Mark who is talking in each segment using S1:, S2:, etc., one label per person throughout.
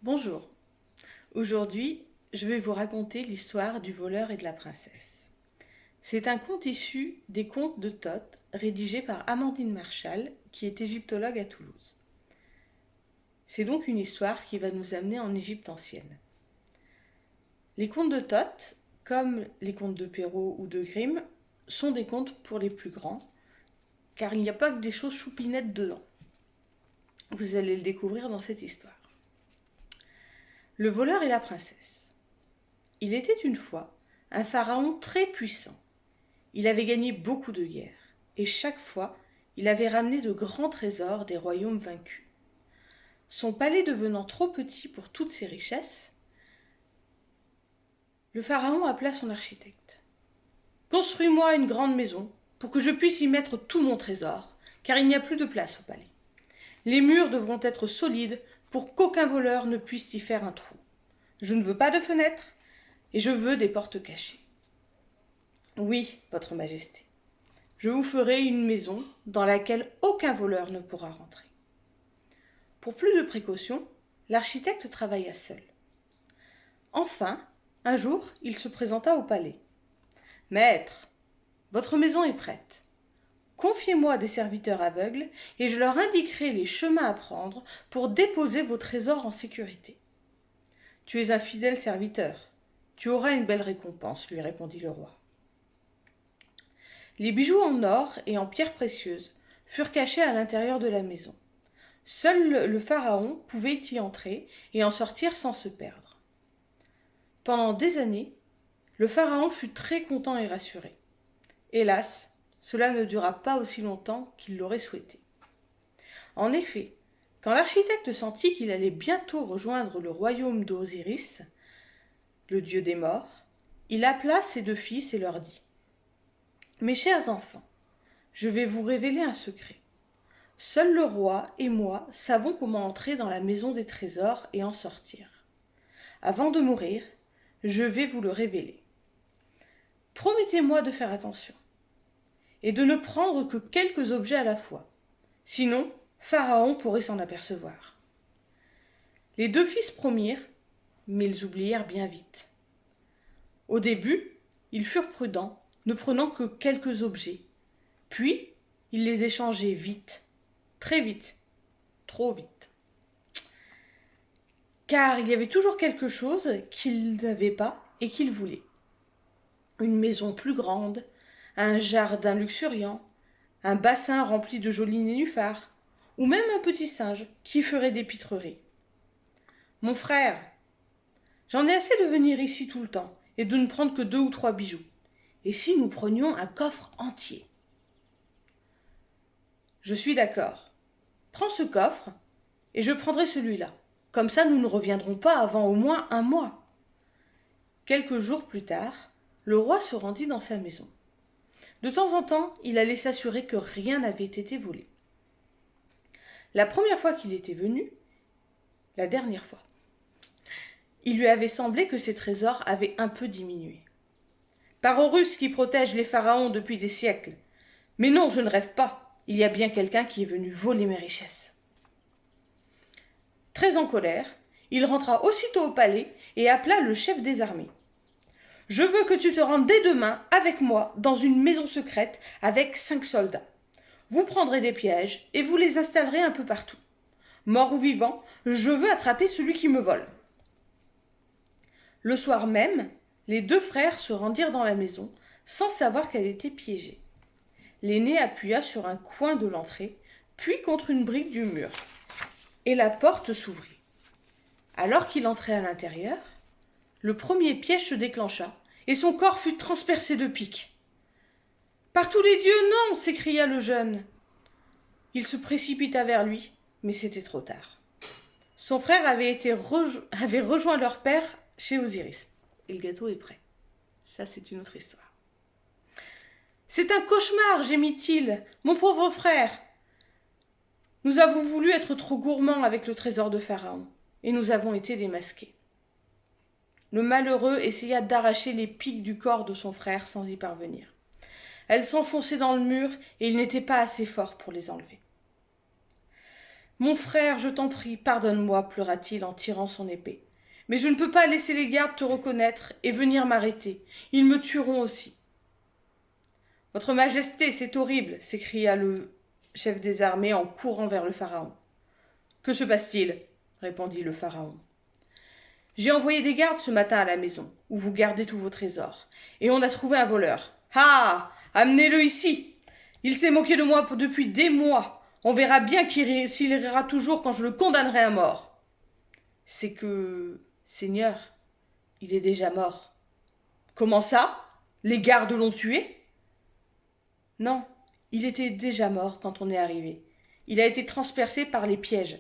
S1: Bonjour, aujourd'hui je vais vous raconter l'histoire du voleur et de la princesse. C'est un conte issu des contes de Thoth rédigé par Amandine Marchal qui est égyptologue à Toulouse. C'est donc une histoire qui va nous amener en Égypte ancienne. Les contes de Thoth, comme les contes de Perrault ou de Grimm, sont des contes pour les plus grands, car il n'y a pas que des choses choupinettes dedans. Vous allez le découvrir dans cette histoire. Le voleur et la princesse. Il était une fois un pharaon très puissant. Il avait gagné beaucoup de guerres, et chaque fois, il avait ramené de grands trésors des royaumes vaincus. Son palais devenant trop petit pour toutes ses richesses, le pharaon appela son architecte. « Construis-moi une grande maison pour que je puisse y mettre tout mon trésor, car il n'y a plus de place au palais. Les murs devront être solides pour qu'aucun voleur ne puisse y faire un trou. Je ne veux pas de fenêtres et je veux des portes cachées. » « Oui, votre majesté. Je vous ferai une maison dans laquelle aucun voleur ne pourra rentrer. » Pour plus de précaution, l'architecte travailla seul. Enfin, un jour, il se présenta au palais. « Maître, votre maison est prête. Confiez-moi des serviteurs aveugles et je leur indiquerai les chemins à prendre pour déposer vos trésors en sécurité. »« Tu es un fidèle serviteur. Tu auras une belle récompense, lui répondit le roi. Les bijoux en or et en pierres précieuses furent cachés à l'intérieur de la maison. Seul le pharaon pouvait y entrer et en sortir sans se perdre. Pendant des années, le pharaon fut très content et rassuré. Hélas, cela ne dura pas aussi longtemps qu'il l'aurait souhaité. En effet, quand l'architecte sentit qu'il allait bientôt rejoindre le royaume d'Osiris, le dieu des morts, il appela ses deux fils et leur dit : « Mes chers enfants, je vais vous révéler un secret. Seul le roi et moi savons comment entrer dans la maison des trésors et en sortir. Avant de mourir, je vais vous le révéler. Promettez-moi de faire attention et de ne prendre que quelques objets à la fois. Sinon, Pharaon pourrait s'en apercevoir. » Les deux fils promirent, mais ils oublièrent bien vite. Au début, ils furent prudents, ne prenant que quelques objets. Puis, ils les échangeaient vite, très vite, trop vite. Car il y avait toujours quelque chose qu'ils n'avaient pas et qu'ils voulaient. Une maison plus grande, un jardin luxuriant, un bassin rempli de jolis nénuphars, ou même un petit singe qui ferait des pitreries. « Mon frère, j'en ai assez de venir ici tout le temps et de ne prendre que 2 ou 3 bijoux. Et si nous prenions un coffre entier ? » ?»« Je suis d'accord. Prends ce coffre et je prendrai celui-là. Comme ça, nous ne reviendrons pas avant au moins 1 mois. » Quelques jours plus tard, le roi se rendit dans sa maison. De temps en temps, il allait s'assurer que rien n'avait été volé. La première fois qu'il était venu, la dernière fois, il lui avait semblé que ses trésors avaient un peu diminué. « Par Horus qui protège les pharaons depuis des siècles. Mais non, je ne rêve pas. Il y a bien quelqu'un qui est venu voler mes richesses. » Très en colère, il rentra aussitôt au palais et appela le chef des armées. « Je veux que tu te rendes dès demain avec moi dans une maison secrète avec 5 soldats. Vous prendrez des pièges et vous les installerez un peu partout. Mort ou vivant, je veux attraper celui qui me vole. » Le soir même, les 2 frères se rendirent dans la maison sans savoir qu'elle était piégée. L'aîné appuya sur un coin de l'entrée, puis contre une brique du mur, et la porte s'ouvrit. Alors qu'il entrait à l'intérieur, le premier piège se déclencha, et son corps fut transpercé de piques. « Par tous les dieux, non !» s'écria le jeune. Il se précipita vers lui, mais c'était trop tard. Son frère avait rejoint leur père chez Osiris. Et le gâteau est prêt. Ça, c'est une autre histoire. « C'est un cauchemar, gémit-il, mon pauvre frère. Nous avons voulu être trop gourmands avec le trésor de Pharaon, et nous avons été démasqués. » Le malheureux essaya d'arracher les piques du corps de son frère sans y parvenir. Elles s'enfonçaient dans le mur et il n'était pas assez fort pour les enlever. Mon frère, je t'en prie, pardonne-moi, pleura-t-il en tirant son épée. Mais je ne peux pas laisser les gardes te reconnaître et venir m'arrêter. Ils me tueront aussi. Votre Majesté, c'est horrible, s'écria le chef des armées en courant vers le pharaon. Que se passe-t-il? Répondit le pharaon. J'ai envoyé des gardes ce matin à la maison, où vous gardez tous vos trésors, et on a trouvé un voleur. Ah! Amenez-le ici! Il s'est moqué de moi depuis des mois. On verra bien s'il rira toujours quand je le condamnerai à mort. C'est que, Seigneur, il est déjà mort. Comment ça? Les gardes l'ont tué? Non, il était déjà mort quand on est arrivé. Il a été transpercé par les pièges.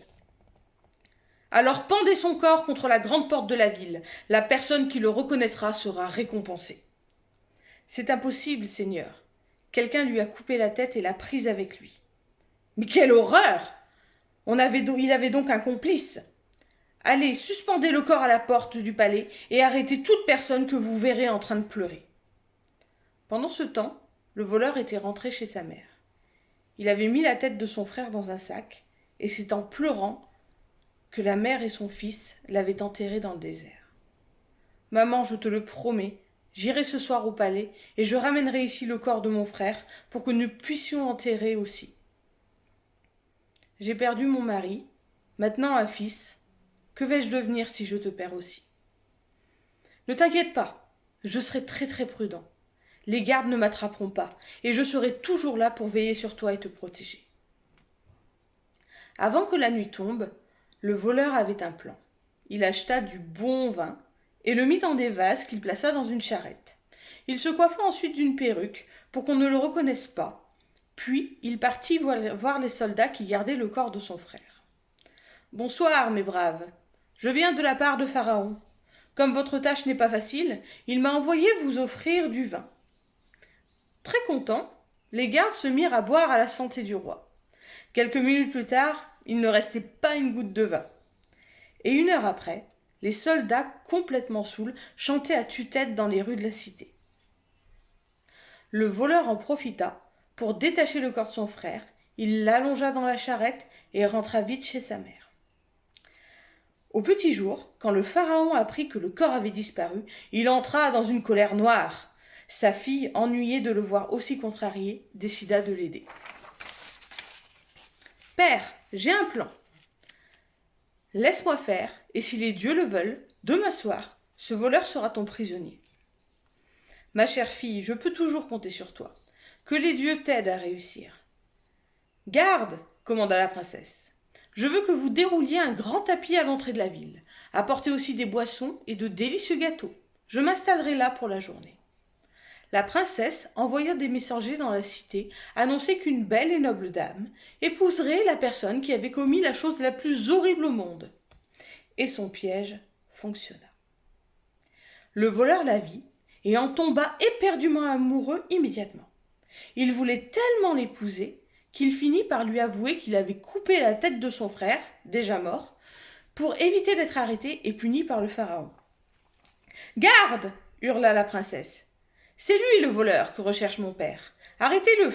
S1: Alors pendez son corps contre la grande porte de la ville. La personne qui le reconnaîtra sera récompensée. C'est impossible, Seigneur. Quelqu'un lui a coupé la tête et l'a prise avec lui. Mais quelle horreur! Il avait donc un complice. Allez, suspendez le corps à la porte du palais et arrêtez toute personne que vous verrez en train de pleurer. Pendant ce temps, le voleur était rentré chez sa mère. Il avait mis la tête de son frère dans un sac, et c'est en pleurant que la mère et son fils l'avaient enterré dans le désert. Maman, je te le promets, j'irai ce soir au palais et je ramènerai ici le corps de mon frère pour que nous puissions enterrer aussi. J'ai perdu mon mari, maintenant un fils. Que vais-je devenir si je te perds aussi? Ne t'inquiète pas, je serai très très prudent. Les gardes ne m'attraperont pas, et je serai toujours là pour veiller sur toi et te protéger. Avant que la nuit tombe, le voleur avait un plan. Il acheta du bon vin et le mit dans des vases qu'il plaça dans une charrette. Il se coiffa ensuite d'une perruque pour qu'on ne le reconnaisse pas. Puis il partit voir les soldats qui gardaient le corps de son frère. « Bonsoir, mes braves. Je viens de la part de Pharaon. Comme votre tâche n'est pas facile, il m'a envoyé vous offrir du vin. » Très contents, les gardes se mirent à boire à la santé du roi. Quelques minutes plus tard, il ne restait pas une goutte de vin. Et 1 heure après, les soldats, complètement saouls, chantaient à tue-tête dans les rues de la cité. Le voleur en profita pour détacher le corps de son frère, il l'allongea dans la charrette et rentra vite chez sa mère. Au petit jour, quand le pharaon apprit que le corps avait disparu, il entra dans une colère noire. Sa fille, ennuyée de le voir aussi contrarié, décida de l'aider. « Père, j'ai un plan. Laisse-moi faire, et si les dieux le veulent, demain soir, ce voleur sera ton prisonnier. Ma chère fille, je peux toujours compter sur toi. Que les dieux t'aident à réussir. »« Garde !» commanda la princesse. « Je veux que vous dérouliez un grand tapis à l'entrée de la ville. Apportez aussi des boissons et de délicieux gâteaux. Je m'installerai là pour la journée. » La princesse envoya des messagers dans la cité annoncer qu'une belle et noble dame épouserait la personne qui avait commis la chose la plus horrible au monde. Et son piège fonctionna. Le voleur la vit et en tomba éperdument amoureux immédiatement. Il voulait tellement l'épouser qu'il finit par lui avouer qu'il avait coupé la tête de son frère, déjà mort, pour éviter d'être arrêté et puni par le pharaon. « Garde !» hurla la princesse. « C'est lui le voleur que recherche mon père. Arrêtez-le !»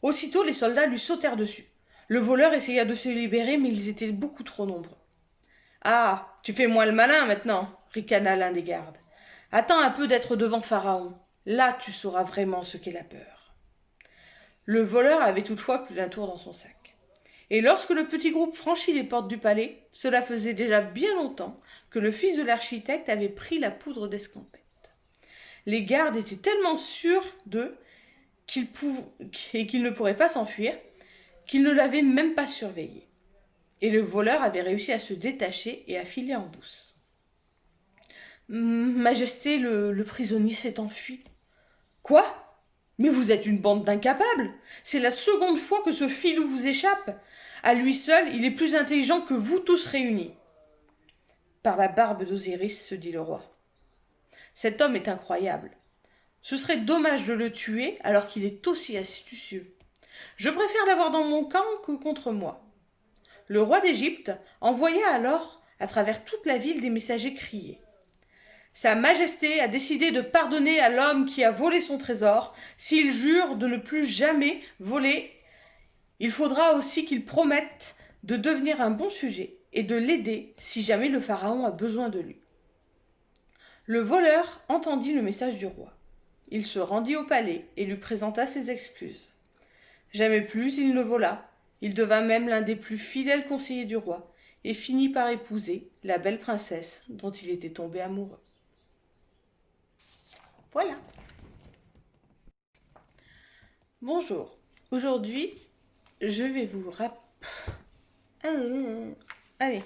S1: Aussitôt les soldats lui sautèrent dessus. Le voleur essaya de se libérer, mais ils étaient beaucoup trop nombreux. « Ah, tu fais moins le malin maintenant !» ricana l'un des gardes. « Attends un peu d'être devant Pharaon. Là, tu sauras vraiment ce qu'est la peur. » Le voleur avait toutefois plus d'un tour dans son sac. Et lorsque le petit groupe franchit les portes du palais, cela faisait déjà bien longtemps que le fils de l'architecte avait pris la poudre d'escampette. Les gardes étaient tellement sûrs d'eux qu'ils ne pourraient pas s'enfuir, qu'ils ne l'avaient même pas surveillé. Et le voleur avait réussi à se détacher et à filer en douce. « Majesté, le prisonnier s'est enfui. »« Quoi ? Mais vous êtes une bande d'incapables. C'est la seconde fois que ce filou vous échappe. À lui seul, il est plus intelligent que vous tous réunis. »« Par la barbe d'Osiris, se dit le roi. Cet homme est incroyable. Ce serait dommage de le tuer alors qu'il est aussi astucieux. Je préfère l'avoir dans mon camp que contre moi. » Le roi d'Égypte envoya alors à travers toute la ville des messagers criés. « Sa Majesté a décidé de pardonner à l'homme qui a volé son trésor s'il jure de ne plus jamais voler. Il faudra aussi qu'il promette de devenir un bon sujet et de l'aider si jamais le pharaon a besoin de lui. Le voleur entendit le message du roi. Il se rendit au palais et lui présenta ses excuses. Jamais plus il ne vola. Il devint même l'un des plus fidèles conseillers du roi et finit par épouser la belle princesse dont il était tombé amoureux. Voilà. Bonjour. Aujourd'hui, je vais vous Allez.